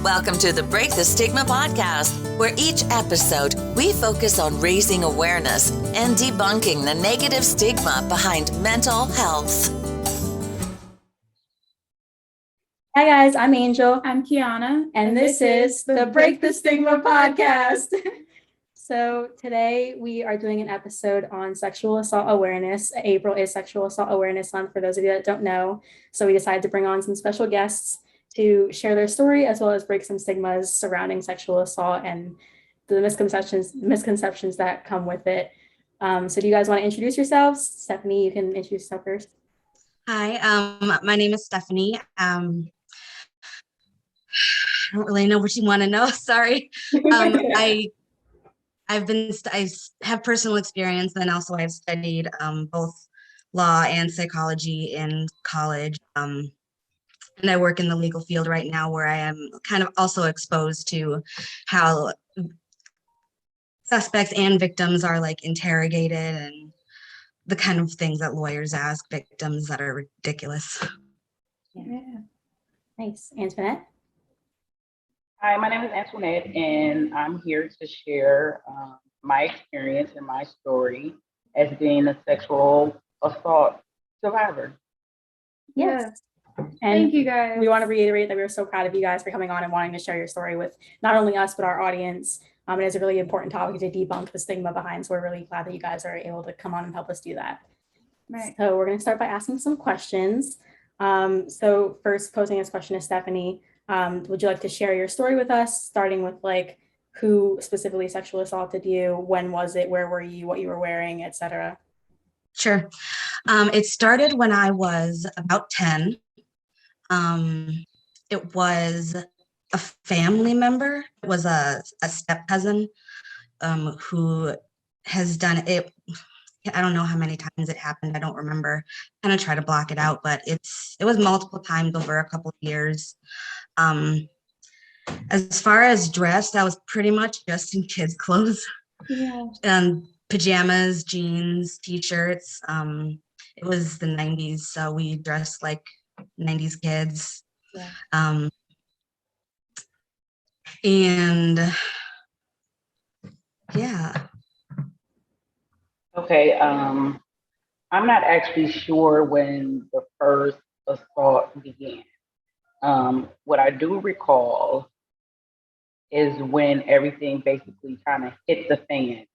Welcome to the Break the Stigma podcast, where each episode we focus on raising awareness and debunking the negative stigma behind mental health. Hi guys, I'm Angel. I'm Kiana. And this is the Break the Stigma podcast. So today we are doing an episode on sexual assault awareness. April is Sexual Assault Awareness Month, for those of you that don't know. So we decided to bring on some special guests to share their story, as well as break some stigmas surrounding sexual assault and the misconceptions that come with it. So do you guys want to introduce yourselves? Stephanie, you can introduce yourself first. Hi, my name is Stephanie. I don't really know what you want to know. Sorry. I have personal experience, and also I've studied both law and psychology in college. And I work in the legal field right now, where I am kind of also exposed to how suspects and victims are like interrogated and the kind of things that lawyers ask victims that are ridiculous. Yeah. Nice. Antoinette? Hi, my name is Antoinette, and I'm here to share my experience and my story as being a sexual assault survivor. Yes. And Thank you guys. we want to reiterate that we are so proud of you guys for coming on and wanting to share your story with not only us, but our audience. It is a really important topic to debunk the stigma behind, so we're really glad that you guys are able to come on and help us do that. Right. So we're going to start by asking some questions. So first, posing this question to Stephanie, would you like to share your story with us, starting with like who specifically sexually assaulted you, when was it, where were you, what you were wearing, etc.? Sure. It started when I was about 10. It was a family member. It was a step cousin who has done it. I don't know how many times it happened. I don't remember. I'm gonna try to block it out, but it was multiple times over a couple of years. As far as dress, that was pretty much just in kids' clothes. Yeah. Pajamas, jeans, t-shirts. It was the 90s, so we dressed like 90s kids. Yeah. And yeah. Okay, I'm not actually sure when the first assault began. What I do recall is when everything basically kind of hit the fan.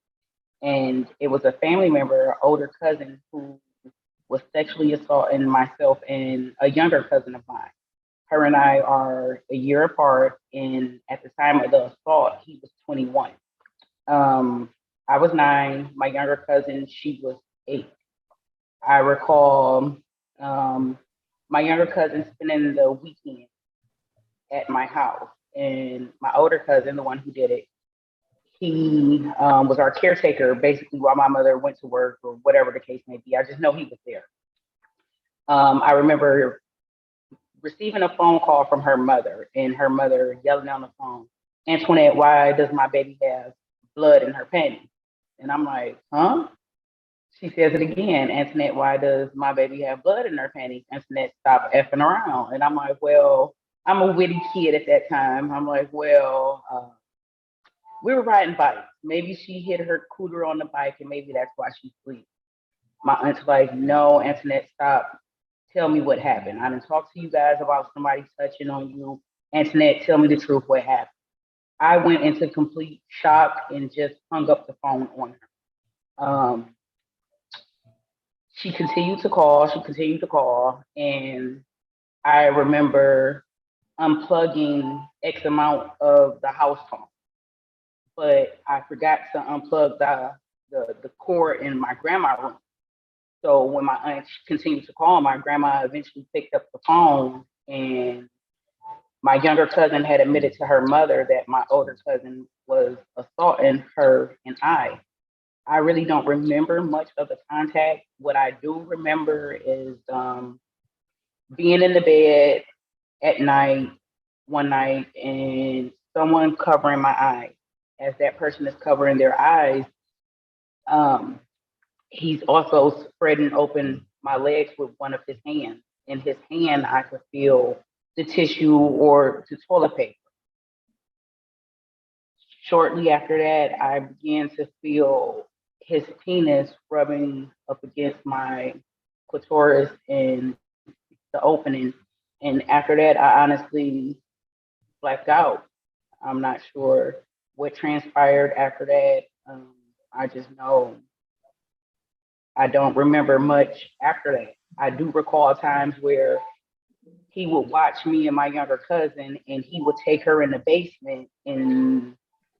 And it was a family member, an older cousin, who was sexually assaulting myself and a younger cousin of mine. Her and I are a year apart, and at the time of the assault, he was 21. I was 9. My younger cousin, she was 8. I recall my younger cousin spending the weekend at my house, and my older cousin, the one who did it, he was our caretaker basically while my mother went to work or whatever the case may be. I just know he was there. I remember receiving a phone call from her mother, and her mother yelling on the phone, "Antoinette, why does my baby have blood in her panties?" And I'm like, huh? She says it again, "Antoinette, why does my baby have blood in her panties?" Antoinette, stop effing around. And I'm like, well, I'm a witty kid at that time. I'm like, well, we were riding bikes. Maybe she hit her cooter on the bike, and maybe that's why she's bleeding. My aunt's like, no, Antoinette, stop. Tell me what happened. I didn't talk to you guys about somebody touching on you. Antoinette, tell me the truth, what happened. I went into complete shock and just hung up the phone on her. She continued to call, and I remember unplugging X amount of the house phone, but I forgot to unplug the cord in my grandma's room. So when my aunt continued to call, my grandma eventually picked up the phone, and my younger cousin had admitted to her mother that my older cousin was assaulting her and I. I really don't remember much of the contact. What I do remember is being in the bed at night, one night, and someone covering my eyes. As that person is covering their eyes, he's also spreading open my legs with one of his hands. In his hand, I could feel the tissue or the toilet paper. shortly after that, I began to feel his penis rubbing up against my clitoris and the opening. And after that, I honestly blacked out. I'm not sure what transpired after that. I just know I don't remember much after that. I do recall times where he would watch me and my younger cousin, and he would take her in the basement, and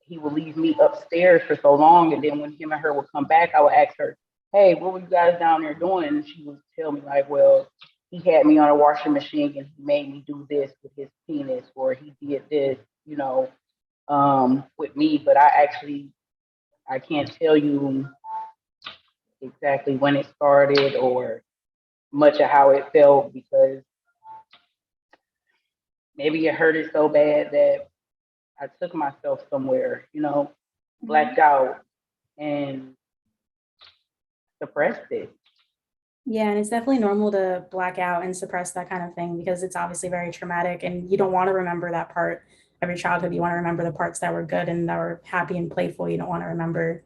he would leave me upstairs for so long. And then when him and her would come back, I would ask her, "Hey, what were you guys down there doing?" And she would tell me like, "Well, he had me on a washing machine and he made me do this with his penis, or he did this, with me." But I can't tell you exactly when it started or much of how it felt, because maybe it hurted so bad that I took myself somewhere, blacked out and suppressed it. Yeah, and it's definitely normal to black out and suppress that kind of thing because it's obviously very traumatic and you don't want to remember that part of your childhood. You want to remember the parts that were good and that were happy and playful. You don't want to remember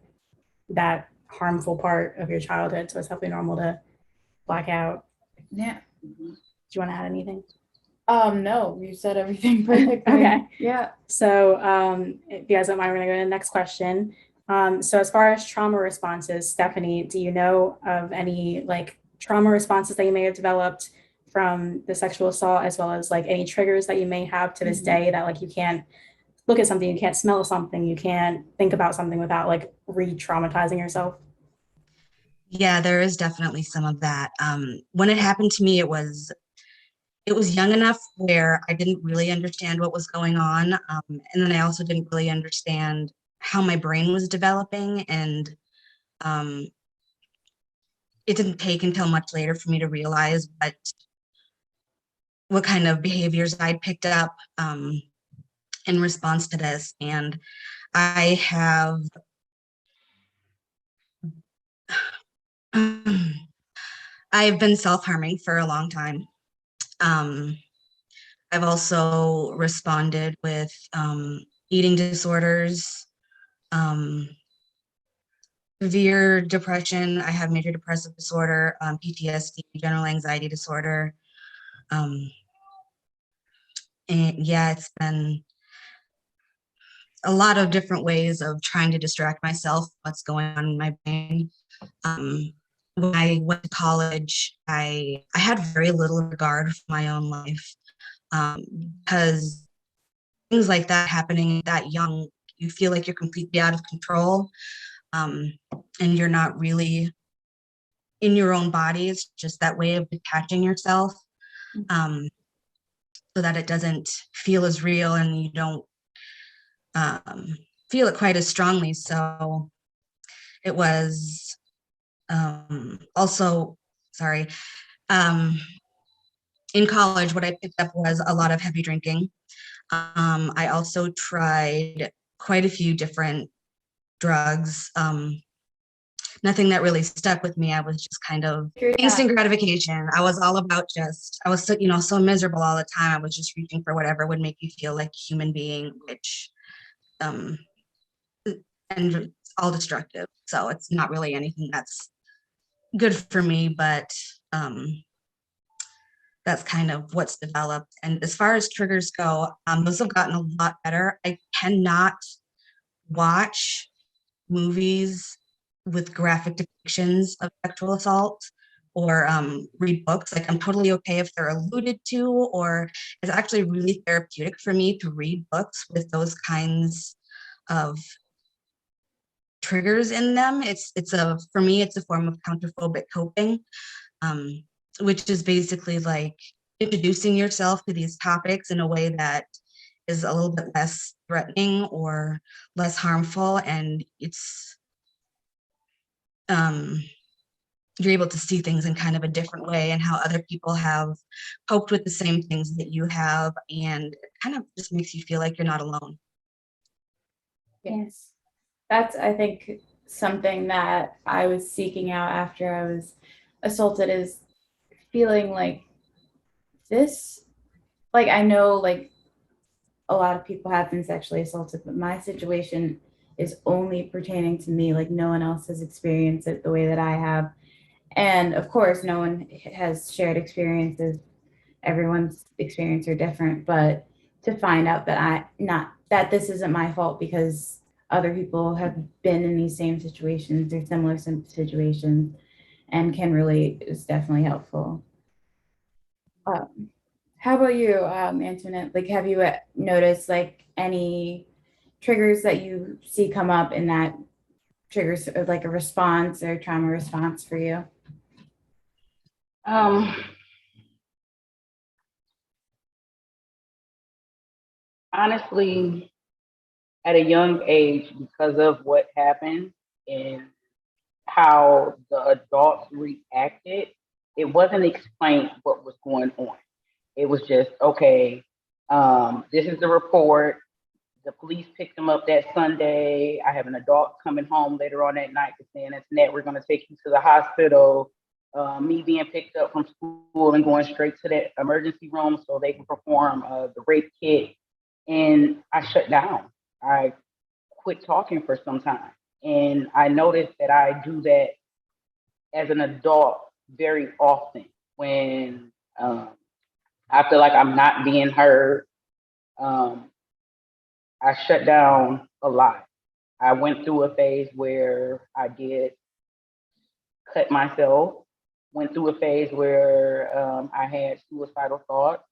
that harmful part of your childhood. So it's definitely normal to black out. Yeah. Do you want to add anything? No, you said everything perfectly. Okay. Yeah. So if you guys don't mind, we're going to go to the next question. So as far as trauma responses, Stephanie, do you know of any like trauma responses that you may have developed from the sexual assault, as well as like any triggers that you may have to this day that like you can't look at something, you can't smell something, you can't think about something without like re-traumatizing yourself? Yeah, there is definitely some of that. When it happened to me, it was young enough where I didn't really understand what was going on. And then I also didn't really understand how my brain was developing. And it didn't take until much later for me to realize what kind of behaviors I'd picked up in response to this. And I have I've been self-harming for a long time. I've also responded with eating disorders, severe depression. I have major depressive disorder, PTSD, general anxiety disorder. And yeah, it's been a lot of different ways of trying to distract myself what's going on in my brain. When I went to college, I had very little regard for my own life, because things like that happening that young, you feel like you're completely out of control, and you're not really in your own body. It's just that way of detaching yourself, so that it doesn't feel as real and you don't feel it quite as strongly. So it was also, sorry, in college, what I picked up was a lot of heavy drinking. I also tried quite a few different drugs. Nothing that really stuck with me. I was just kind of instant gratification. I was all about I was so, so miserable all the time. I was just reaching for whatever would make you feel like a human being, which, and it's all destructive. So it's not really anything that's good for me, but that's kind of what's developed. And as far as triggers go, those have gotten a lot better. I cannot watch movies with graphic depictions of sexual assault or read books. Like, I'm totally okay if they're alluded to, or it's actually really therapeutic for me to read books with those kinds of triggers in them. For me, it's a form of counterphobic coping, which is basically like introducing yourself to these topics in a way that is a little bit less threatening or less harmful, and you're able to see things in kind of a different way and how other people have coped with the same things that you have, and it kind of just makes you feel like you're not alone. Yes. That's, I think, something that I was seeking out after I was assaulted, is feeling like this, like, I know, like, a lot of people have been sexually assaulted, but my situation is only pertaining to me. Like no one else has experienced it the way that I have. And of course, no one has shared experiences. Everyone's experience are different, but to find out that that this isn't my fault because other people have been in these same situations or similar situations and can relate is definitely helpful. How about you, Antoinette? Like, have you noticed like any triggers that you see come up in that triggers like a response or trauma response for you? Honestly, at a young age, because of what happened and how the adults reacted, it wasn't explained what was going on. It was just, okay, this is the report. The police picked him up that Sunday. I have an adult coming home later on that night saying, Antoinette, we're going to take you to the hospital. Me being picked up from school and going straight to the emergency room so they can perform the rape kit. And I shut down. I quit talking for some time. And I noticed that I do that as an adult very often when I feel like I'm not being heard. I shut down a lot. I went through a phase where I did cut myself, went through a phase where I had suicidal thoughts.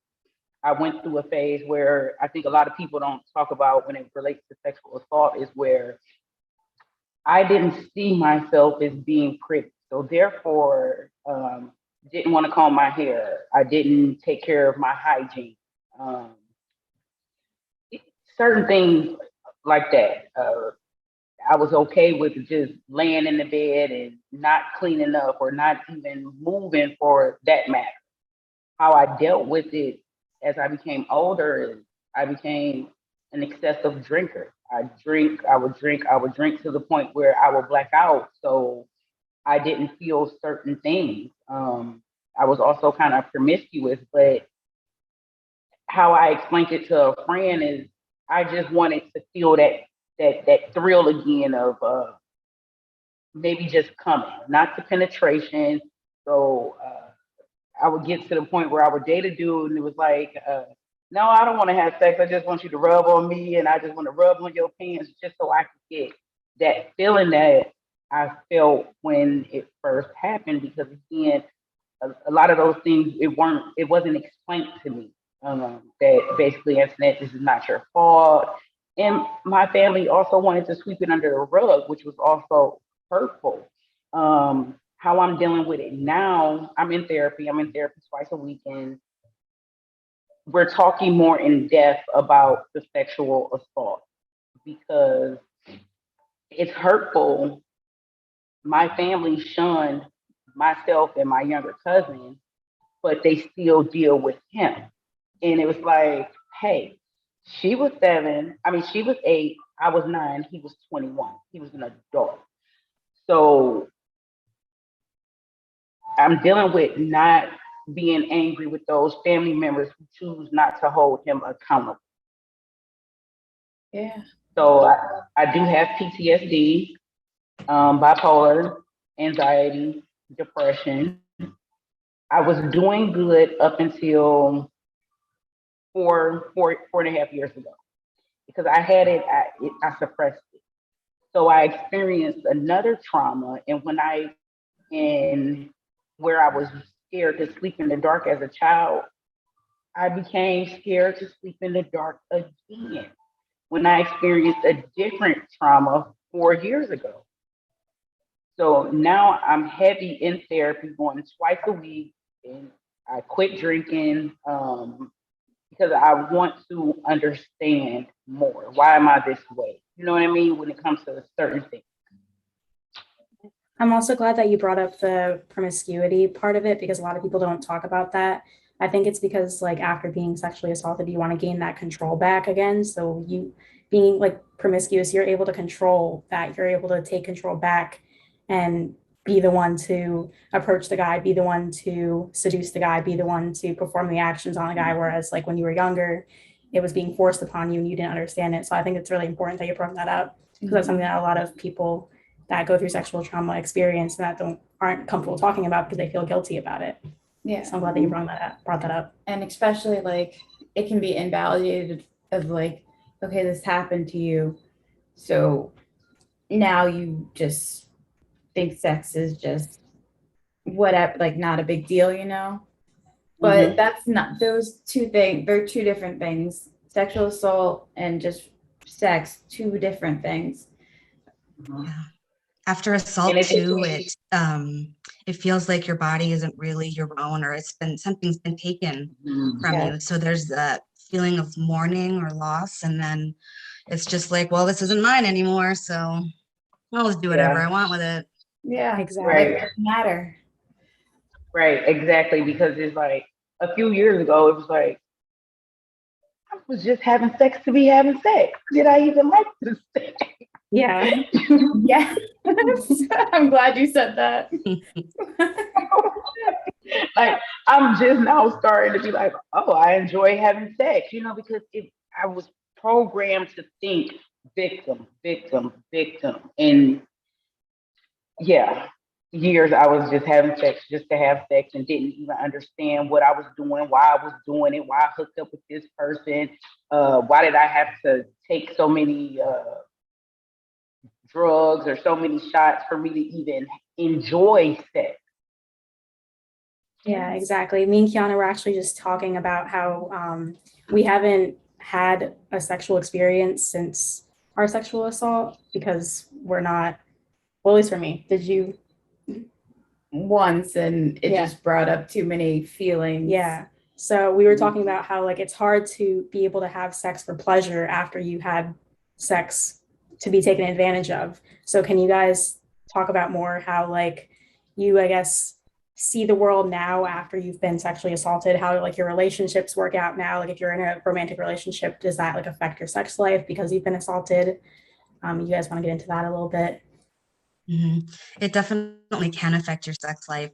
I went through a phase where I think a lot of people don't talk about when it relates to sexual assault is where I didn't see myself as being pretty. So therefore, didn't want to comb my hair. I didn't take care of my hygiene. Certain things like that. I was okay with just laying in the bed and not cleaning up or not even moving for that matter. How I dealt with it as I became older, I became an excessive drinker. I would drink to the point where I would black out. So I didn't feel certain things. I was also kind of promiscuous, but how I explained it to a friend is I just wanted to feel that thrill again of maybe just coming, not the penetration. So I would get to the point where I would date a dude and it was like, no, I don't want to have sex. I just want you to rub on me and I just want to rub on your pants just so I could get that feeling that I felt when it first happened. Because again, a lot of those things, it wasn't explained to me. That basically, Antoinette, this is not your fault. And my family also wanted to sweep it under the rug, which was also hurtful. How I'm dealing with it now, I'm in therapy twice a week, and we're talking more in depth about the sexual assault because it's hurtful. My family shunned myself and my younger cousin, but they still deal with him. And it was like, hey, she was 8, I was 9, he was 21. He was an adult. So I'm dealing with not being angry with those family members who choose not to hold him accountable. Yeah. So I do have PTSD, bipolar, anxiety, depression. I was doing good up until 4.5 years ago because I had it, I suppressed it. So I experienced another trauma, and where I was scared to sleep in the dark as a child, I became scared to sleep in the dark again when I experienced a different trauma 4 years ago. So now I'm heavy in therapy, going twice a week, and I quit drinking because I want to understand more. Why am I this way? You know what I mean? When it comes to certain things. I'm also glad that you brought up the promiscuity part of it because a lot of people don't talk about that. I think it's because like after being sexually assaulted, you want to gain that control back again. So you being like promiscuous, you're able to control that. You're able to take control back and be the one to approach the guy, be the one to seduce the guy, be the one to perform the actions on the guy. Whereas like when you were younger, it was being forced upon you and you didn't understand it. So I think it's really important that you brought that up, because that's something that a lot of people that go through sexual trauma experience and that aren't comfortable talking about because they feel guilty about it. Yeah. So I'm glad that you brought that up. And especially like it can be invalidated of like, okay, this happened to you, so now you just think sex is just whatever, like not a big deal, you know? But that's not, those two things, they're two different things. Sexual assault and just sex, two different things. Yeah. After assault too, it feels like your body isn't really your own, or something's been taken from you. So there's that feeling of mourning or loss, and then it's just like, well, this isn't mine anymore, so I'll just do whatever I want with it. Yeah, Exactly. Right. It doesn't matter. Right, exactly. Because it's like a few years ago, it was like, I was just having sex to be having sex. Did I even like this sex? Yeah. Yeah. I'm glad you said that. Like, I'm just now starting to be like, oh, I enjoy having sex, you know, because I was programmed to think victim, victim, victim. And yeah, years I was just having sex just to have sex and didn't even understand what I was doing, why I was doing it, why I hooked up with this person, why did I have to take so many drugs or so many shots for me to even enjoy sex. Yeah, exactly. Me and Kiana were actually just talking about how we haven't had a sexual experience since our sexual assault because we're not, well, at least for me. Did you? Once, and it Yeah. just brought up too many feelings. Yeah. So we were talking about how like it's hard to be able to have sex for pleasure after you had sex to be taken advantage of. So can you guys talk about more how like you, I guess, see the world now after you've been sexually assaulted, how like your relationships work out now? Like if you're in a romantic relationship, does that like affect your sex life because you've been assaulted? You guys want to get into that a little bit? It definitely can affect your sex life.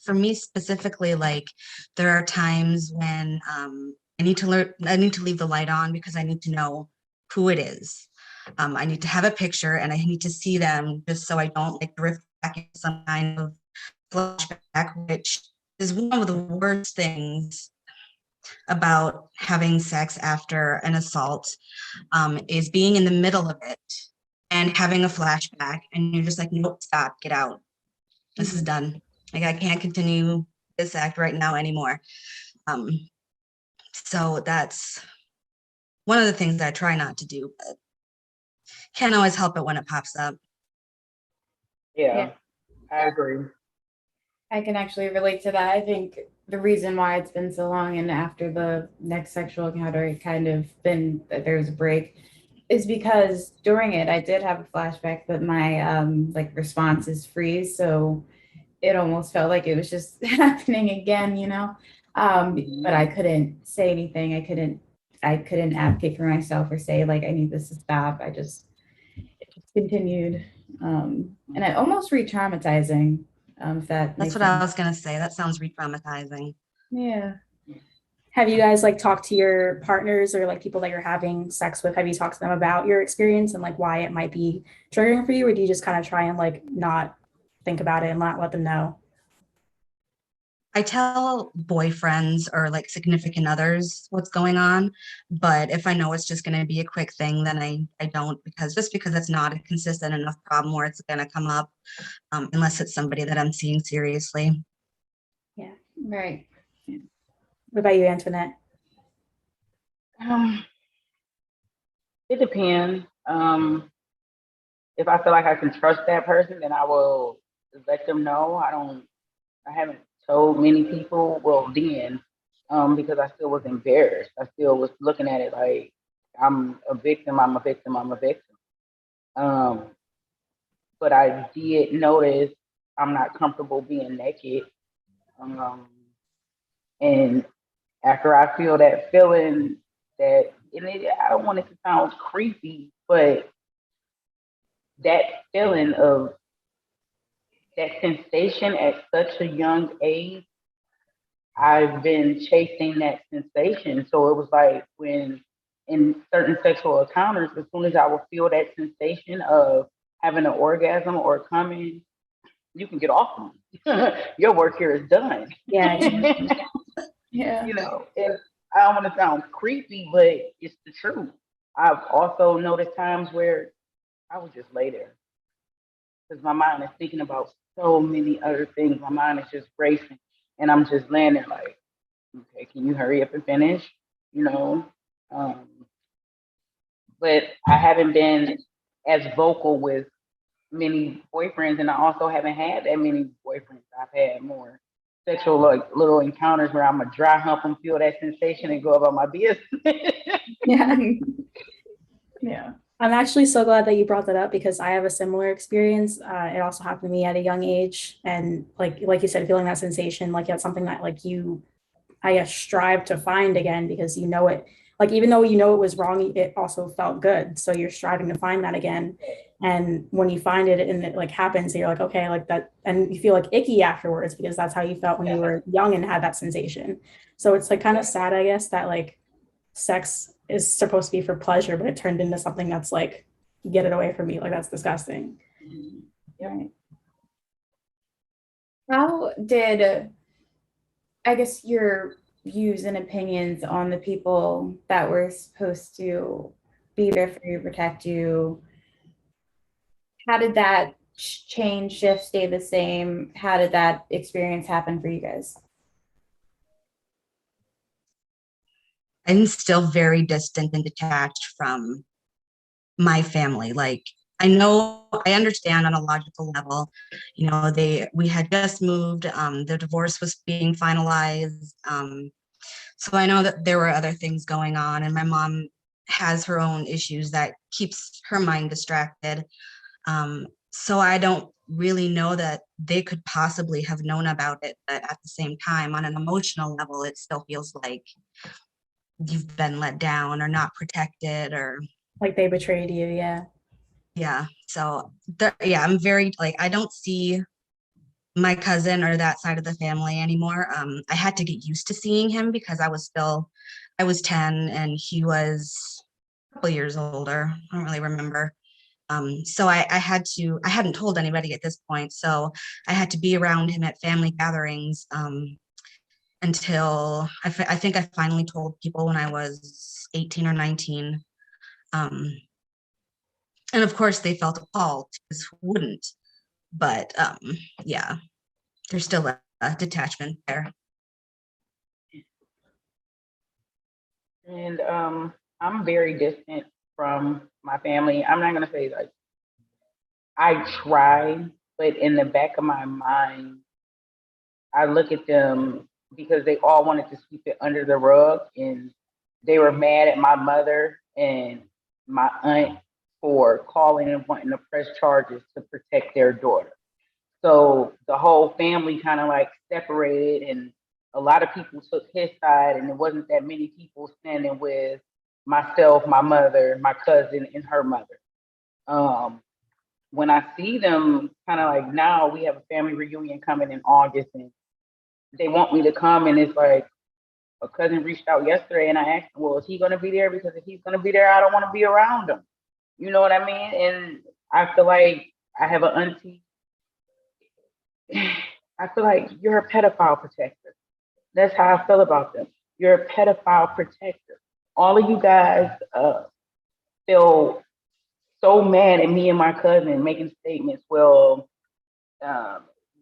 For me specifically, like there are times when I need to leave the light on because I need to know who it is. I need to have a picture and I need to see them just so I don't like drift back into some kind of flashback, which is one of the worst things about having sex after an assault, is being in the middle of it and having a flashback and you're just like, nope, stop, get out. This is done. Like I can't continue this act right now anymore. So that's one of the things that I try not to do, but can't always help it when it pops up. Yeah. I agree. I can actually relate to that. I think the reason why it's been so long and after the next sexual encounter, it kind of been that there was a break, is because during it, I did have a flashback, but my like responses freeze. So it almost felt like it was just happening again, you know? But I couldn't say anything. I couldn't advocate for myself or say like, I need this to stop. It just continued. And it almost re-traumatizing. If That's makes what I sense. was gonna say. That sounds re-traumatizing. Yeah. Have you guys like talked to your partners or like people that you're having sex with? Have you talked to them about your experience and like why it might be triggering for you? Or do you just kind of try and like not think about it and not let them know? I tell boyfriends or like significant others what's going on, but if I know it's just going to be a quick thing, then I don't, because it's not a consistent enough problem where it's going to come up, unless it's somebody that I'm seeing seriously. Yeah. Right. What about you, Antoinette? It depends. If I feel like I can trust that person, then I will let them know. I haven't told many people, well, then, because I still was embarrassed. I still was looking at it like I'm a victim, I'm a victim, I'm a victim. But I did notice I'm not comfortable being naked. And after I feel that feeling I don't want it to sound creepy, but that feeling of that sensation at such a young age, I've been chasing that sensation. So it was like when in certain sexual encounters, as soon as I will feel that sensation of having an orgasm or coming, you can get off of me. Your work here is done. Yeah. Yeah. You know, and I don't want to sound creepy, but it's the truth. I've also noticed times where I would just lay there because my mind is thinking about so many other things. My mind is just racing, and I'm just laying there like, okay, can you hurry up and finish? You know, um, but I haven't been as vocal with many boyfriends, and I also haven't had that many boyfriends. I've had more sexual like little encounters where I'm a dry hump and feel that sensation and go about my business. Yeah. Yeah. I'm actually so glad that you brought that up because I have a similar experience. It also happened to me at a young age, and like you said, feeling that sensation, like that's something that like you, I guess, strive to find again because you know it. Like even though you know it was wrong, it also felt good. So you're striving to find that again. And when you find it and it like happens, you're like, okay, like that, and you feel like icky afterwards because that's how you felt when you were young and had that sensation. So it's like kind of sad, I guess, that like sex is supposed to be for pleasure, but it turned into something that's like, get it away from me. Like that's disgusting. Right. How did, I guess, your views and opinions on the people that were supposed to be there for you, protect you, how did that change, shift, stay the same? How did that experience happen for you guys? I'm still very distant and detached from my family. Like I understand on a logical level, we had just moved, the divorce was being finalized. So I know that there were other things going on, and my mom has her own issues that keeps her mind distracted. So I don't really know that they could possibly have known about it, but at the same time, on an emotional level, it still feels like you've been let down or not protected or Like they betrayed you. Yeah. yeah. So yeah, I'm very like I don't see my cousin or that side of the family anymore. I had to get used to seeing him because I was 10 and he was a couple years older. I don't really remember. So I hadn't told anybody at this point. So I had to be around him at family gatherings until I think I finally told people when I was 18 or 19. And of course they felt appalled because who wouldn't? But yeah, there's still a detachment there. And I'm very distant from my family. I'm not gonna say like I try, but in the back of my mind, I look at them because they all wanted to sweep it under the rug, and they were mad at my mother and my aunt for calling and wanting to press charges to protect their daughter. So the whole family kind of like separated, and a lot of people took his side, and there wasn't that many people standing with myself, my mother, my cousin, and her mother. Um, when I see them, kind of like now, we have a family reunion coming in August, and they want me to come, and it's like a cousin reached out yesterday, and I asked, well, is he going to be there? Because if he's going to be there, I don't want to be around him. You know what I mean? And I feel like I have an auntie. I feel like you're a pedophile protector. That's how I feel about them. You're a pedophile protector. All of you guys feel so mad at me and my cousin making statements. Well,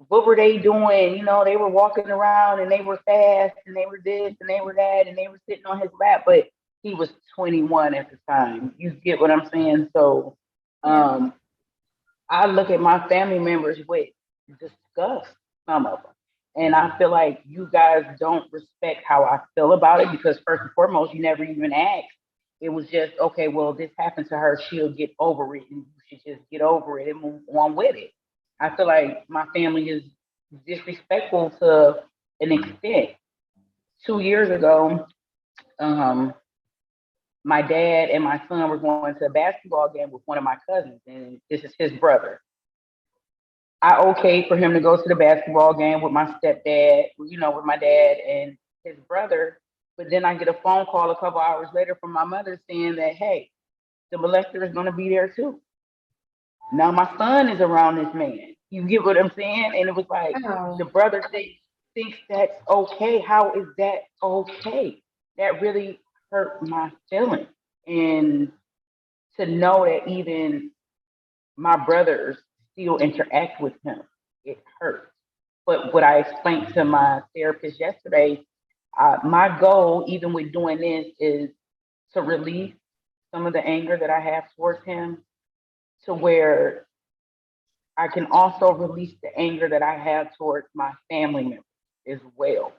what were they doing? You know, they were walking around and they were fast and they were this and they were that and they were sitting on his lap, but he was 21 at the time. You get what I'm saying? So I look at my family members with disgust, some of them. And I feel like you guys don't respect how I feel about it because, first and foremost, you never even asked. It was just, okay, well, this happened to her. She'll get over it. And you should just get over it and move on with it. I feel like my family is disrespectful to an extent. 2 years ago, my dad and my son were going to a basketball game with one of my cousins, and this is his brother. I okayed for him to go to the basketball game with my stepdad, you know, with my dad and his brother. But then I get a phone call a couple hours later from my mother saying that, hey, the molester is going to be there too. Now my son is around this man. You get what I'm saying? And it was like Oh, the brother thinks that's okay. How is that okay? That really hurt my feelings. And to know that even my brothers still interact with him, it hurts. But what I explained to my therapist yesterday, my goal, even with doing this, is to release some of the anger that I have towards him to where I can also release the anger that I have towards my family members as well.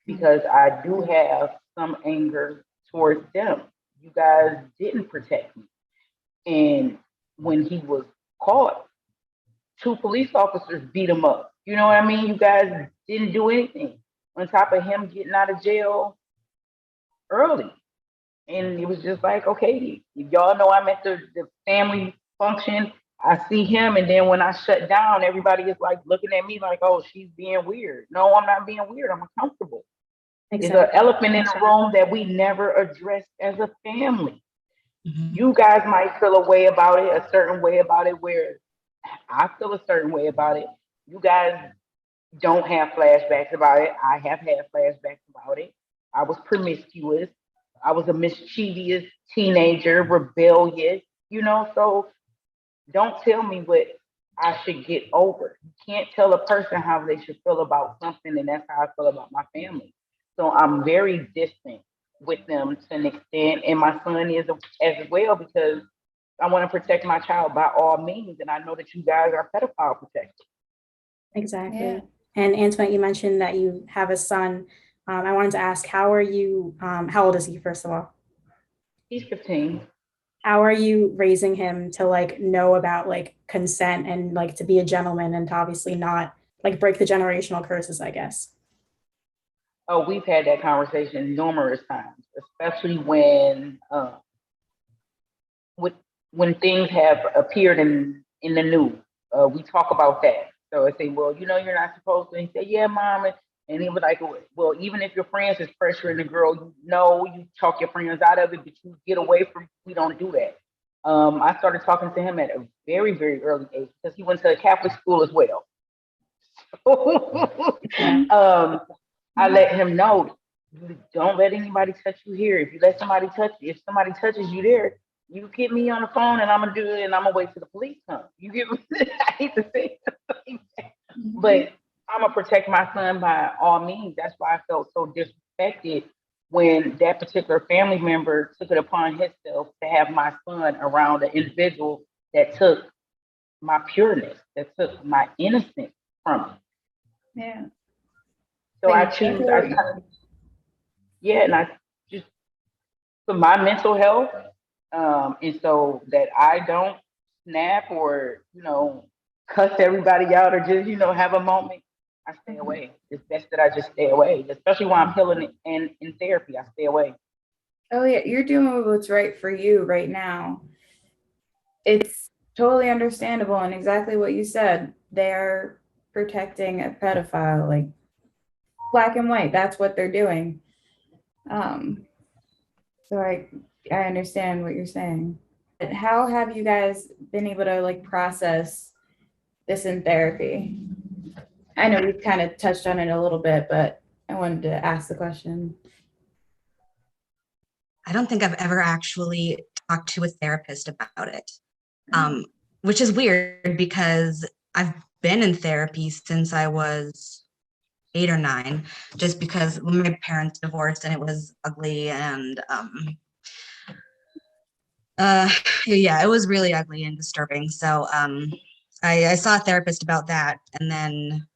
Because I do have some anger towards them. You guys didn't protect me. And when he was caught, 2 police officers beat him up. You know what I mean? You guys didn't do anything on top of him getting out of jail early. And it was just like, okay, y'all know I'm at the family function. I see him, and then when I shut down, everybody is like looking at me like, oh, she's being weird. No, I'm not being weird. I'm uncomfortable. There's an elephant in the room that we never addressed as a family. Mhm. You guys might feel a way about it, a certain way about it, where I feel a certain way about it. You guys don't have flashbacks about it. I have had flashbacks about it. I was promiscuous. I was a mischievous teenager, rebellious, so don't tell me what I should get over. You can't tell a person how they should feel about something, and that's how I feel about my family. So I'm very distant with them to an extent, and my son is as well, because I want to protect my child by all means, and I know that you guys are pedophile protectors. Exactly. Yeah. And Antoinette, you mentioned that you have a son. I wanted to ask, how old is he, first of all? He's 15. How are you raising him to like know about like consent and like to be a gentleman and to obviously not like break the generational curses, I guess? Oh, we've had that conversation numerous times, especially when things have appeared in the news. We talk about that. So I say, well, you're not supposed to. And he said, yeah, mom. And he was like, well, even if your friends is pressuring the girl, you talk your friends out of it, but you get away from. We don't do that. I started talking to him at a very, very early age because he went to a Catholic school as well. I let him know, don't let anybody touch you here. If you let somebody touch you, if somebody touches you there, you get me on the phone and I'm gonna do it, and I'm gonna wait till the police come. You get me? I hate to say it like that, but I'm gonna protect my son by all means. That's why I felt so disrespected when that particular family member took it upon himself to have my son around an individual that took my pureness, that took my innocence from me. yeah. So I Thank choose, you. and I just for my mental health, and so that I don't snap or cuss everybody out or just have a moment. I stay away. It's best that I just stay away, especially when I'm healing and in therapy. I stay away. Oh yeah, you're doing what's right for you right now. It's totally understandable, and exactly what you said. They're protecting a pedophile, like black and white. That's what they're doing. So I understand what you're saying. But how have you guys been able to like process this in therapy? I know we've kind of touched on it a little bit, but I wanted to ask the question. I don't think I've ever actually talked to a therapist about it, which is weird because I've been in therapy since I was 8 or 9, just because my parents divorced and it was ugly, and yeah, it was really ugly and disturbing. So I saw a therapist about that, and then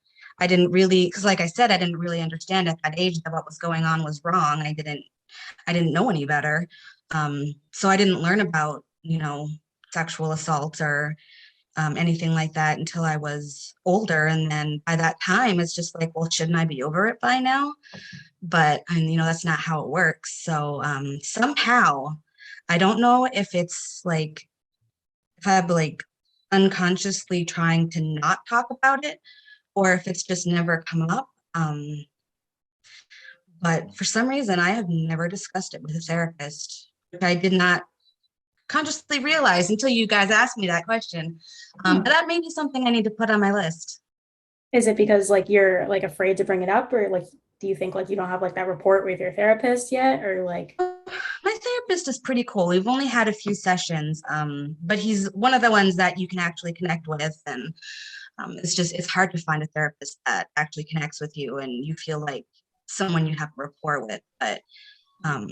I didn't really, because like I said, I didn't really understand at that age that what was going on was wrong. I didn't know any better. So I didn't learn about, sexual assault or anything like that until I was older. And then by that time, it's just like, well, shouldn't I be over it by now? But, that's not how it works. So somehow, I don't know if it's like, if I'm like unconsciously trying to not talk about it, or if it's just never come up. But for some reason, I have never discussed it with a therapist, which I did not consciously realize until you guys asked me that question. But that may be something I need to put on my list. Is it because like you're like afraid to bring it up, or like do you think like you don't have like that rapport with your therapist yet, or like? My therapist is pretty cool. We've only had a few sessions, but he's one of the ones that you can actually connect with. And it's hard to find a therapist that actually connects with you and you feel like someone you have a rapport with. But I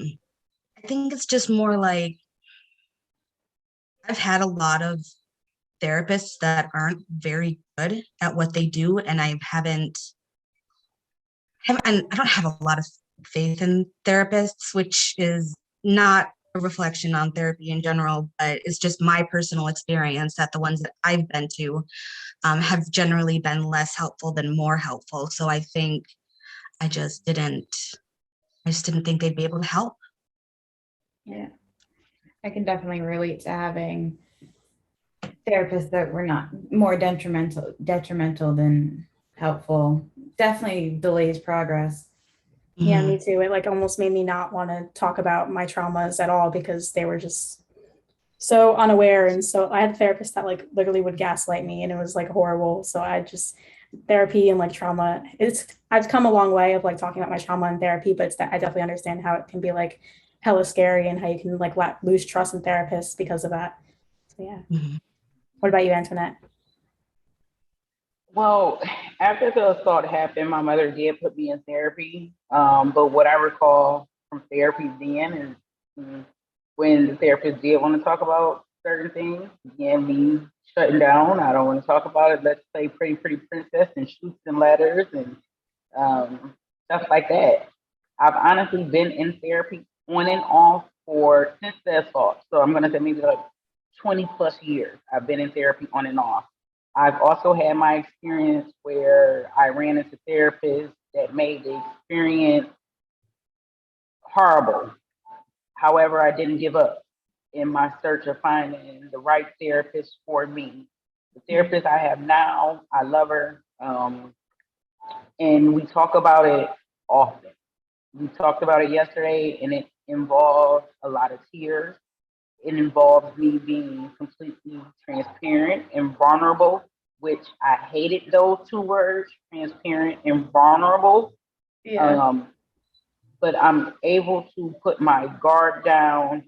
think it's just more like I've had a lot of therapists that aren't very good at what they do, and I don't have a lot of faith in therapists, which is not a reflection on therapy in general, but it's just my personal experience that the ones that I've been to have generally been less helpful than more helpful. So I think I just didn't think they'd be able to help. Yeah, I can definitely relate to having therapists that were not more detrimental than helpful. Definitely delays progress. Yeah, me too. It like almost made me not want to talk about my traumas at all because they were just so unaware. And so I had a therapist that like literally would gaslight me and it was like horrible. So I just therapy and like trauma, I've come a long way of like talking about my trauma in therapy, but I definitely understand how it can be like hella scary and how you can like lose trust in therapists because of that. So yeah. Mhm. What about you, Antoinette? Well, after the assault happened, my mother did put me in therapy. But what I recall from therapy then is when the therapist did want to talk about certain things, again, me shutting down. I don't want to talk about it. Let's play Pretty Pretty Princess and Chutes and Ladders and stuff like that. I've honestly been in therapy on and off since the assault. So I'm going to say maybe like 20 plus years. I've been in therapy on and off. I've also had my experience where I ran into therapists that made the experience horrible. However, I didn't give up in my search of finding the right therapist for me. The therapist I have now, I love her. And we talk about it often. We talked about it yesterday, and it involved a lot of tears. It involves me being completely transparent and vulnerable, which I hated those two words, transparent and vulnerable. Yeah. But I'm able to put my guard down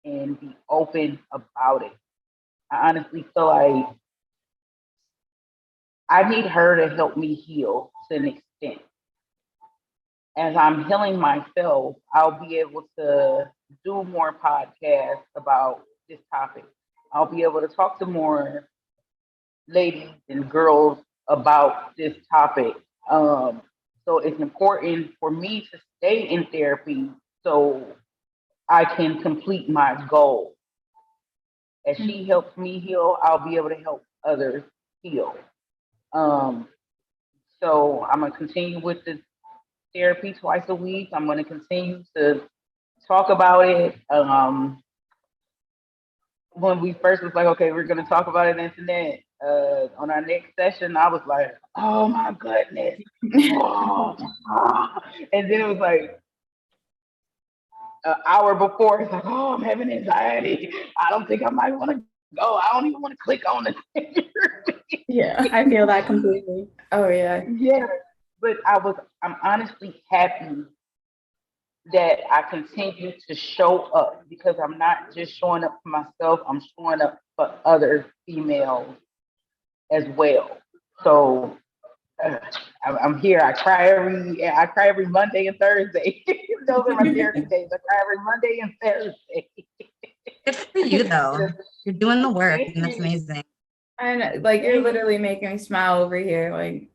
and be open about it. I honestly feel like I need her to help me heal to an extent. As I'm healing myself, I'll be able to do more podcasts about this topic. I'll be able to talk to more ladies and girls about this topic. So it's important for me to stay in therapy so I can complete my goal. As she helps me heal, I'll be able to help others heal. So I'm gonna continue with the therapy twice a week. I'm gonna continue to talk about it. When we first was like, okay, we're gonna talk about it internet. On our next session, I was like, oh my goodness. Oh. And then it was like an hour before, it's like, oh, I'm having anxiety. I don't think I might want to go. I don't even want to click on it. Yeah. I feel that completely. Oh yeah. Yeah. But I'm honestly happy that I continue to show up because I'm not just showing up for myself, I'm showing up for other females as well. So I'm here. I cry every Monday and Thursday. Those are my therapy days. I cry every Monday and Thursday. Good for you, though. You're doing the work, Thank and that's you. amazing. I know, like you're literally making me smile over here, like.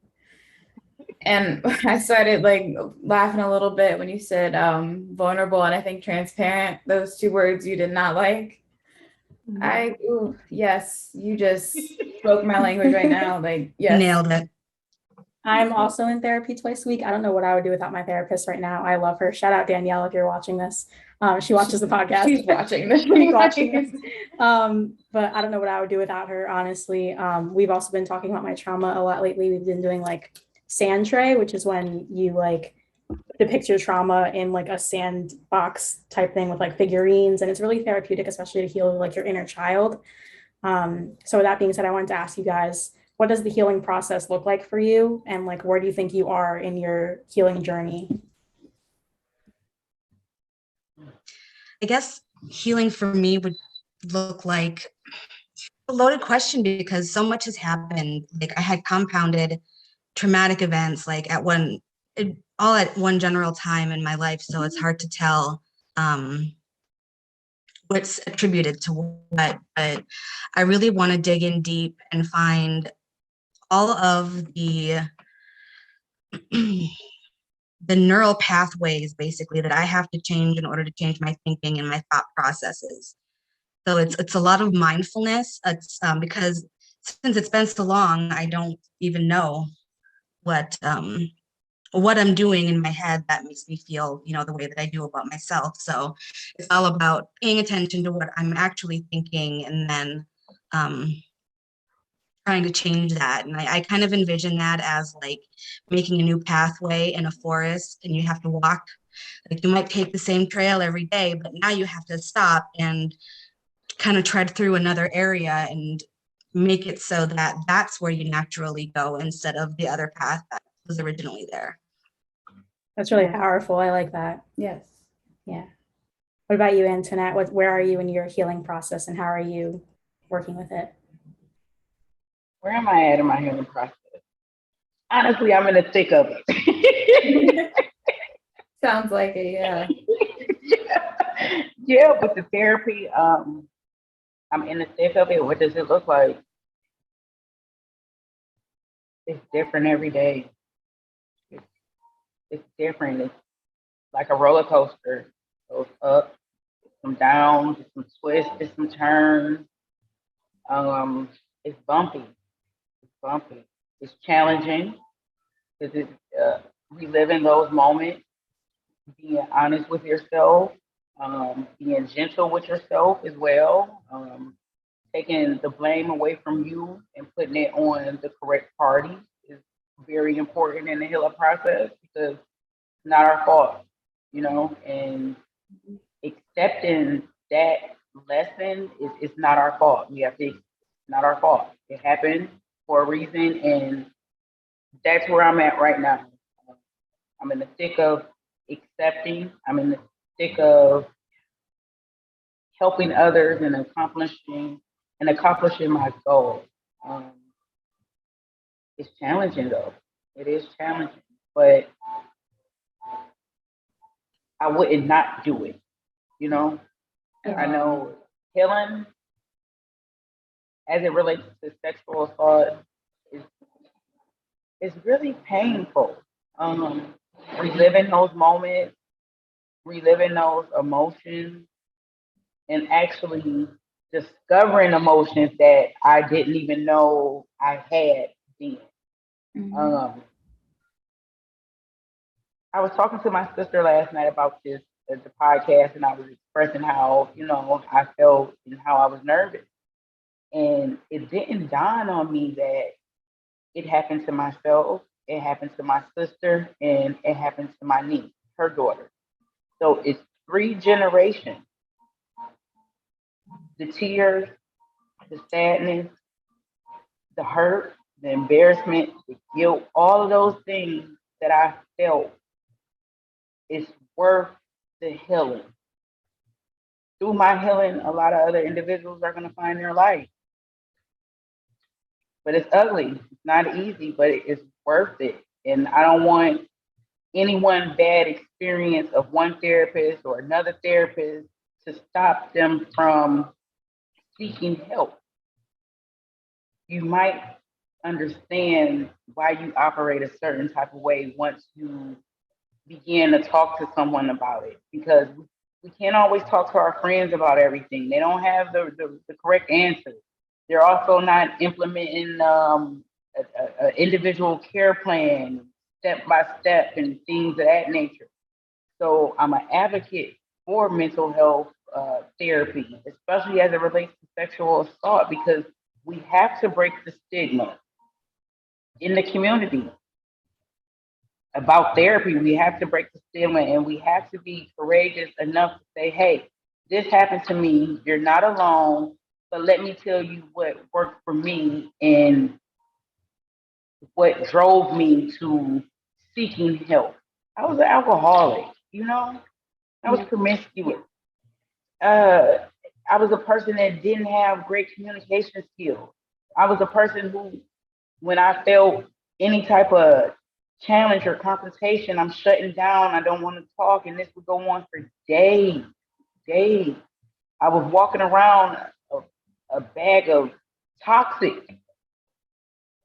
And I started like laughing a little bit when you said vulnerable and I think transparent. Those two words you did not like. Yes, you just spoke my language right now. Like yes. Nailed it. I'm also in therapy twice a week. I don't know what I would do without my therapist right now. I love her. Shout out Danielle if you're watching this. She watches the podcast. She's watching this. She's watching this. But I don't know what I would do without her, honestly. We've also been talking about my trauma a lot lately. We've been doing like sand tray, which is when you like depict your trauma in like a sandbox type thing with like figurines, and it's really therapeutic, especially to heal like your inner child. So with that being said, I wanted to ask you guys, what does the healing process look like for you, and like where do you think you are in your healing journey? I guess healing for me would look like a loaded question because so much has happened. Like I had compounded traumatic events like all at one general time in my life. So it's hard to tell what's attributed to what, but I really want to dig in deep and find all of the the neural pathways basically that I have to change in order to change my thinking and my thought processes. So it's a lot of mindfulness. It's because since it's been so long, I don't even know what I'm doing in my head that makes me feel, the way that I do about myself. So it's all about paying attention to what I'm actually thinking and then trying to change that. And I kind of envision that as like making a new pathway in a forest, and you have to walk, like you might take the same trail every day, but now you have to stop and kind of tread through another area and make it so that that's where you naturally go instead of the other path that was originally there. That's really powerful. I like that. Yes. Yeah. What about you, Antoinette? Where are you in your healing process, and how are you working with it? Where am I at in my healing process? Honestly, I'm in the thick of it. Sounds like it, yeah. Yeah, with the therapy, I'm in the thick of it. What does it look like? It's different every day. It's different. It's like a roller coaster. It goes up, some downs, some twists, some turns. It's bumpy. It's bumpy. It's challenging because it's reliving those moments, being honest with yourself, being gentle with yourself as well, taking the blame away from you and putting it on the correct party is very important in the healing process because it's not our fault, and accepting that lesson is not our fault. We have to, it's not our fault. It happened for a reason, and that's where I'm at right now. I'm in the thick of accepting. I'm in the thick of helping others and accomplishing my goal. It's challenging though. It is challenging, but I wouldn't not do it. I know healing as it relates to sexual assault is really painful. Reliving those moments, reliving those emotions, and actually discovering emotions that I didn't even know I had then. Mhm. I was talking to my sister last night about this the podcast, and I was expressing how I felt and how I was nervous, and it didn't dawn on me that it happened to myself, it happened to my sister, and it happened to my niece, her daughter. So it's 3 generations. The tears, the sadness, the hurt, the embarrassment, the guilt, all of those things that I felt is worth the healing. Through my healing, a lot of other individuals are going to find their light. But it's ugly. It's not easy, but it's worth it. And I don't want any one bad experience of one therapist or another therapist to stop them from seeking help. You might understand why you operate a certain type of way once you begin to talk to someone about it, because we can't always talk to our friends about everything. They don't have the correct answers. They're also not implementing a individual care plan, step by step, and things of that nature. So I'm an advocate for mental health therapy, especially as it relates to sexual assault, because we have to break the stigma in the community. about therapy, we have to break the stigma and we have to be courageous enough to say, hey, this happened to me. You're not alone. But let me tell you what worked for me and what drove me to seeking help. I was an alcoholic, I was promiscuous. I was a person that didn't have great communication skills. I was a person who, when I felt any type of challenge or confrontation, I'm shutting down. I don't want to talk. And this would go on for days, days. I was walking around a bag of toxic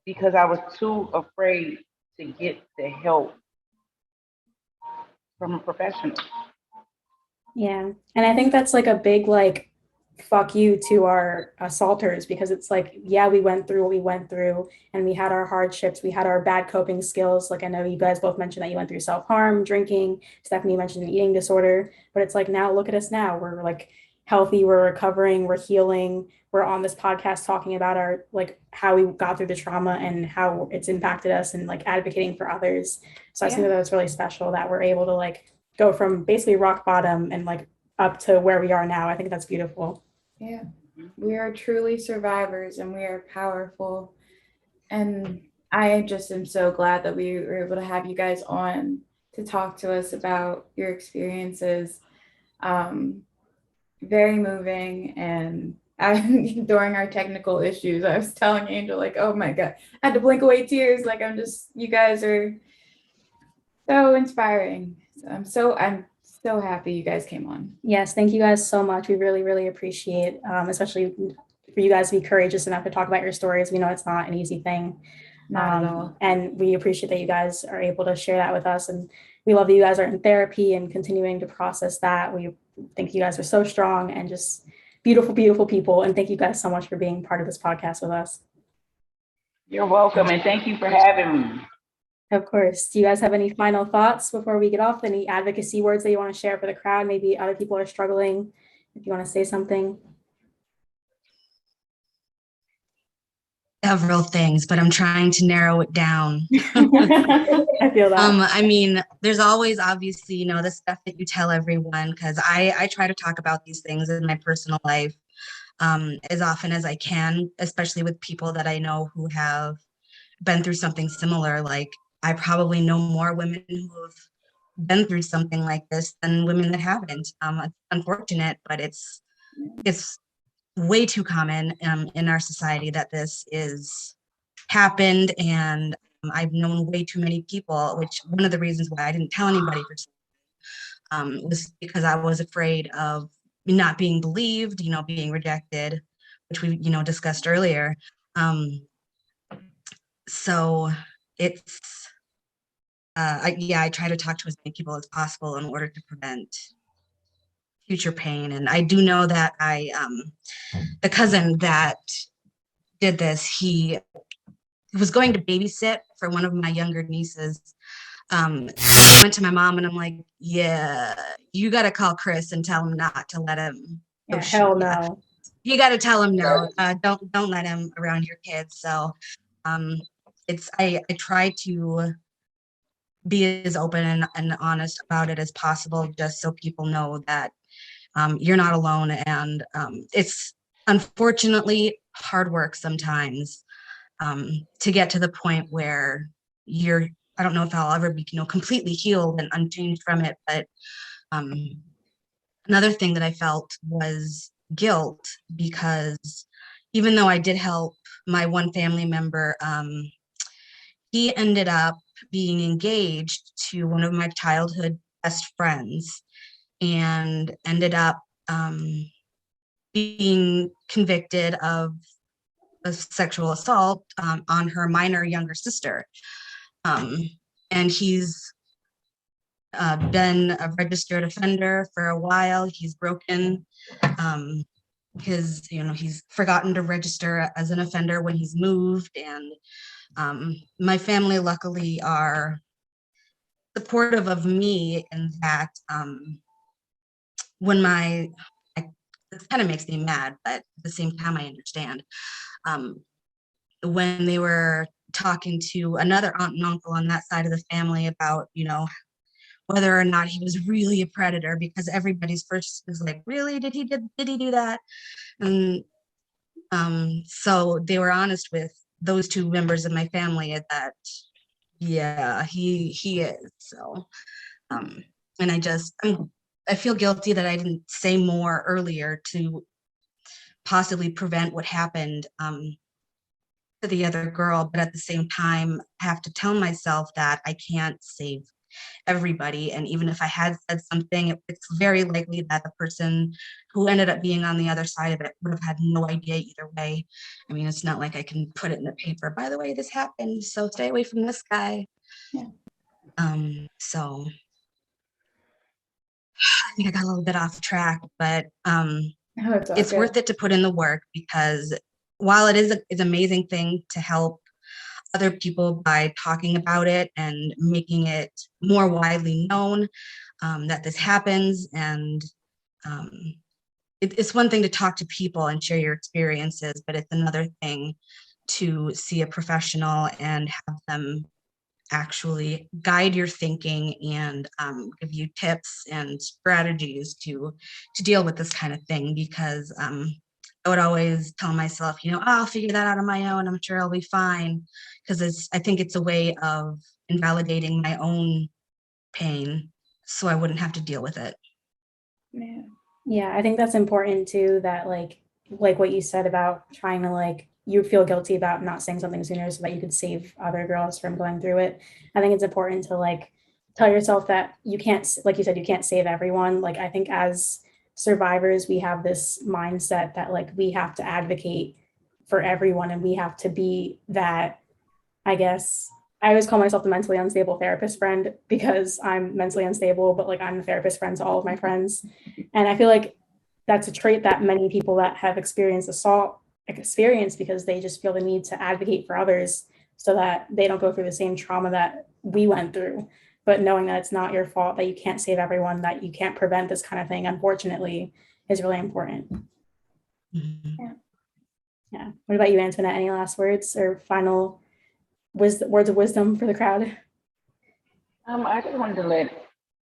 because I was too afraid to get the help from a professional. Yeah. And I think that's like a big, like, fuck you to our assaulters, because it's like, yeah, we went through what we went through and we had our hardships, we had our bad coping skills. Like, I know you guys both mentioned that you went through self-harm, drinking. Stephanie mentioned an eating disorder, but it's like, now look at us now. We're like healthy, we're recovering, we're healing. We're on this podcast talking about our, like, how we got through the trauma and how it's impacted us and like advocating for others. So I think that it's really special that we're able to like go from basically rock bottom and like up to where we are now. I think that's beautiful. Yeah, we are truly survivors and we are powerful. And I just am so glad that we were able to have you guys on to talk to us about your experiences. Very moving. And during our technical issues, I was telling Angel, like, oh my God, I had to blink away tears. Like, you guys are so inspiring. I'm so happy you guys came on. Yes, thank you guys so much. We really, really appreciate, especially for you guys to be courageous enough to talk about your stories. We know it's not an easy thing. Not at all. And we appreciate that you guys are able to share that with us. And we love that you guys are in therapy and continuing to process that. We think you guys are so strong and just beautiful, beautiful people. And thank you guys so much for being part of this podcast with us. You're welcome. And thank you for having me. Of course. Do you guys have any final thoughts before we get off? Any advocacy words that you want to share for the crowd? Maybe other people are struggling. If you want to say something. Several things, but I'm trying to narrow it down. I feel that. I mean, there's always obviously, the stuff that you tell everyone, because I try to talk about these things in my personal life as often as I can, especially with people that I know who have been through something similar. Like, I probably know more women who have been through something like this than women that haven't. It's unfortunate, but it's way too common in our society that this is happened. And I've known way too many people, which one of the reasons why I didn't tell anybody was because I was afraid of not being believed, being rejected, which we, discussed earlier. So it's, I try to talk to as many people as possible in order to prevent future pain. And I do know that the cousin that did this, he was going to babysit for one of my younger nieces. Went to my mom and I'm like, yeah, you got to call Chris and tell him not to let him. Yeah, hell no. You got to tell him no. Don't let him around your kids. So I try to be as open and honest about it as possible, just so people know that you're not alone. And it's unfortunately hard work sometimes to get to the point where I don't know if I'll ever be, completely healed and unchanged from it. But another thing that I felt was guilt, because even though I did help my one family member, he ended up being engaged to one of my childhood best friends and ended up being convicted of a sexual assault on her minor younger sister. And he's been a registered offender for a while. He's broken he's forgotten to register as an offender when he's moved. And my family luckily are supportive of me in that it kind of makes me mad, but at the same time I understand. When they were talking to another aunt and uncle on that side of the family about, whether or not he was really a predator, because everybody's first is like, really, did he do that? And so they were honest with those two members of my family that, yeah, he is. So, and I feel guilty that I didn't say more earlier to possibly prevent what happened to the other girl. But at the same time, I have to tell myself that I can't save everybody. And even if I had said something, it's very likely that the person who ended up being on the other side of it would have had no idea either way. I mean, it's not like I can put it in the paper, by the way, this happened, so stay away from this guy. Yeah. So I think I got a little bit off track, but it's worth it to put in the work, because while it is an amazing thing to help other people by talking about it and making it more widely known that this happens, and it's one thing to talk to people and share your experiences, but it's another thing to see a professional and have them actually guide your thinking and give you tips and strategies to deal with this kind of thing. Because I would always tell myself, I'll figure that out on my own. I'm sure I'll be fine. Because I think it's a way of invalidating my own pain, so I wouldn't have to deal with it. Yeah, I think that's important too, that like what you said about trying to you feel guilty about not saying something sooner so that you could save other girls from going through it. I think it's important to tell yourself that you can't, like you said, you can't save everyone. I think as survivors, we have this mindset that we have to advocate for everyone, and we have to be that, I guess, I always call myself the mentally unstable therapist friend, because I'm mentally unstable, but I'm a therapist friend to all of my friends. And I feel like that's a trait that many people that have experienced assault experience, because they just feel the need to advocate for others so that they don't go through the same trauma that we went through. But knowing that it's not your fault, that you can't save everyone, that you can't prevent this kind of thing, unfortunately, is really important. Mm-hmm. Yeah. What about you, Antoinette? Any last words or final words of wisdom for the crowd? I just wanted to let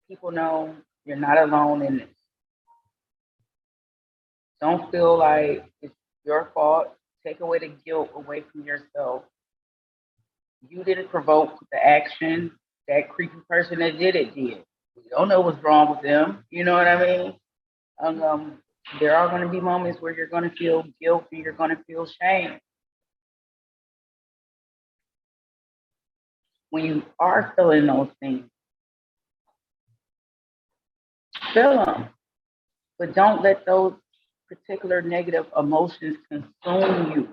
people know you're not alone in this. Don't feel like it's your fault. Take away the guilt away from yourself. You didn't provoke the action. That creepy person that did it did. We don't know what's wrong with them. You know what I mean? There are going to be moments where you're going to feel guilt and you're going to feel shame. When you are feeling those things, feel them, but don't let those particular negative emotions consume you.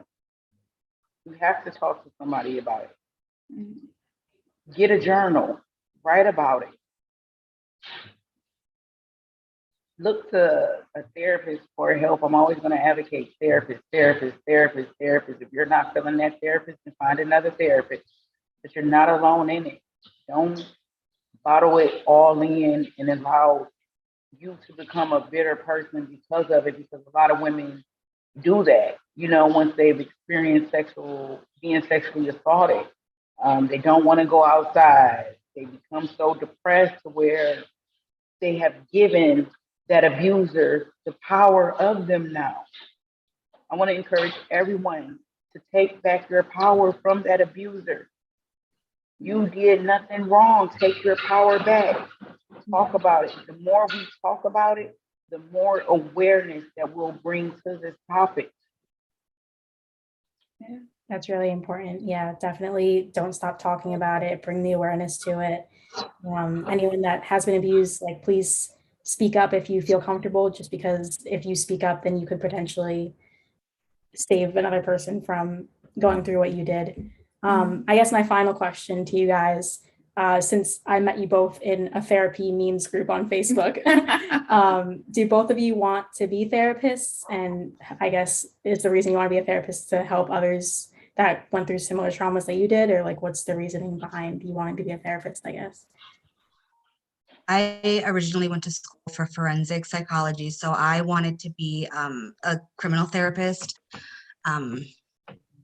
You have to talk to somebody about it. Get a journal, write about it. Look to a therapist for help. I'm always going to advocate therapist. If you're not feeling that therapist, then find another therapist. But you're not alone in it. Don't bottle it all in and allow you to become a bitter person because of it, because a lot of women do that, once they've experienced being sexually assaulted. They don't want to go outside. They become so depressed to where they have given that abuser the power of them now. I want to encourage everyone to take back your power from that abuser. You did nothing wrong. Take your power back. Talk about it. The more we talk about it, the more awareness that we'll bring to this topic. Yeah, that's really important. Yeah, definitely don't stop talking about it. Bring the awareness to it. Anyone that has been abused, please speak up if you feel comfortable, just because if you speak up, then you could potentially save another person from going through what you did. I guess my final question to you guys, since I met you both in a therapy memes group on Facebook, do both of you want to be therapists? And I guess is the reason you want to be a therapist to help others that went through similar traumas that you did, or what's the reasoning behind you wanting to be a therapist, I guess? I originally went to school for forensic psychology, so I wanted to be a criminal therapist.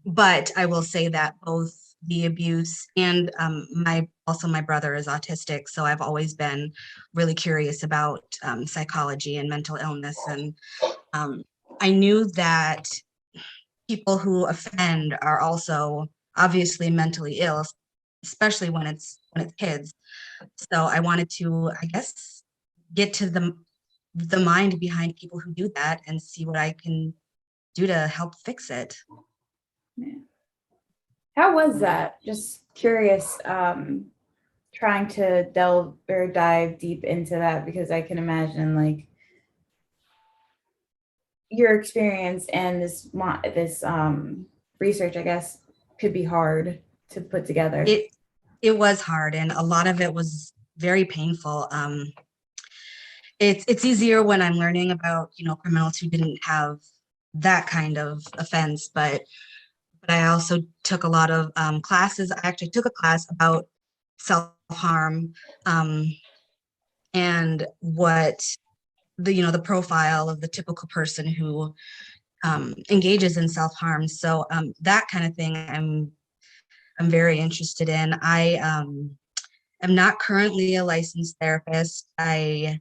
But I will say that both the abuse, and my brother is autistic, so I've always been really curious about psychology and mental illness, and I knew that people who offend are also obviously mentally ill, especially when it's kids. So I wanted to, I guess, get to the mind behind people who do that and see what I can do to help fix it. How was that? Just curious, trying to delve or dive deep into that, because I can imagine like your experience and this research, I guess, could be hard to put together. It was hard, and a lot of it was very painful. It's easier when I'm learning about, criminals who didn't have that kind of offense, but I also took a lot of classes. I actually took a class about self-harm, and what the profile of the typical person who engages in self-harm. So that kind of thing I'm very interested in. I am not currently a licensed therapist. I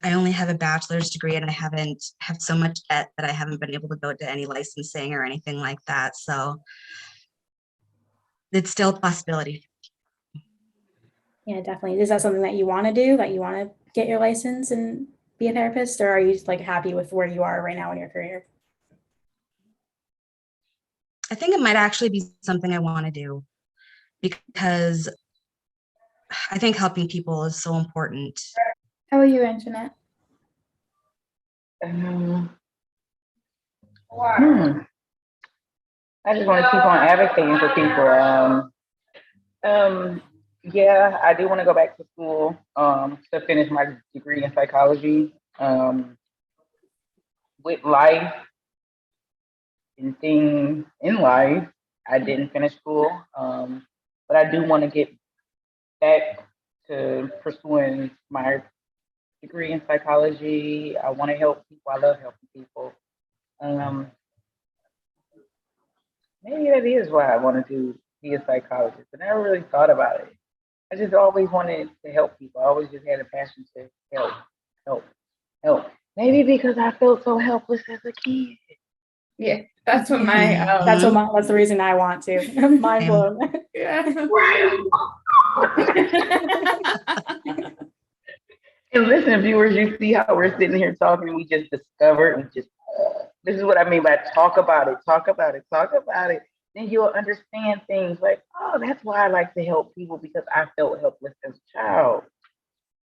only have a bachelor's degree, and I have so much debt that I haven't been able to go to any licensing or anything like that. So it's still a possibility. Yeah, definitely. Is that something that you want to do, that you want to get your license and be a therapist, or are you just like happy with where you are right now in your career? I think it might actually be something I want to do, because I think helping people is so important. How are you, Antoinette? I just want to keep on advocating for people. Yeah, I do want to go back to school to finish my degree in psychology. With life and things in life, I didn't finish school, but I do want to get back to pursuing my degree in psychology. I want to help people. I love helping people. Maybe that is why I want to be a psychologist. I never really thought about it. I just always wanted to help people. I always just had a passion to help. Maybe because I felt so helpless as a kid. Yeah, that's what my That's the reason I want to. Mind blown. And listen, viewers, you see how we're sitting here talking. We just discovered. This is what I mean by talk about it. Then you'll understand things like, oh, that's why I like to help people, because I felt helpless as a child.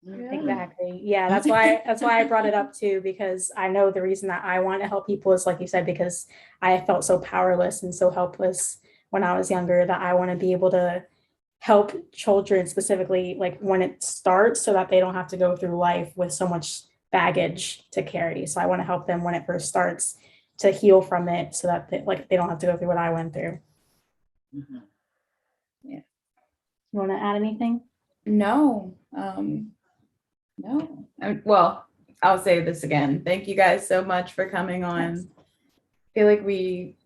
Exactly. Yeah, that's why I brought it up too, because I know the reason that I want to help people is, like you said, because I felt so powerless and so helpless when I was younger, that I want to be able to help children specifically, like when it starts, so that they don't have to go through life with so much baggage to carry. So I want to help them when it first starts to heal from it, so that they don't have to go through what I went through. Mm-hmm. Yeah. You want to add anything? No. No. Well, I'll say this again. Thank you guys so much for coming on. Yes. I feel like we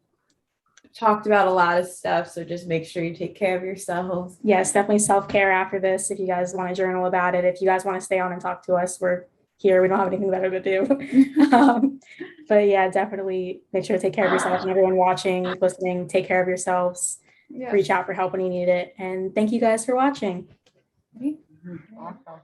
talked about a lot of stuff, so just make sure you take care of yourselves. Yes, definitely self-care after this. If you guys want to journal about it, if you guys want to stay on and talk to us, we're here. We don't have anything better to do. But yeah, definitely make sure to take care of yourself, and everyone watching, listening, take care of yourselves. Yeah. Reach out for help when you need it. And thank you guys for watching. Awesome.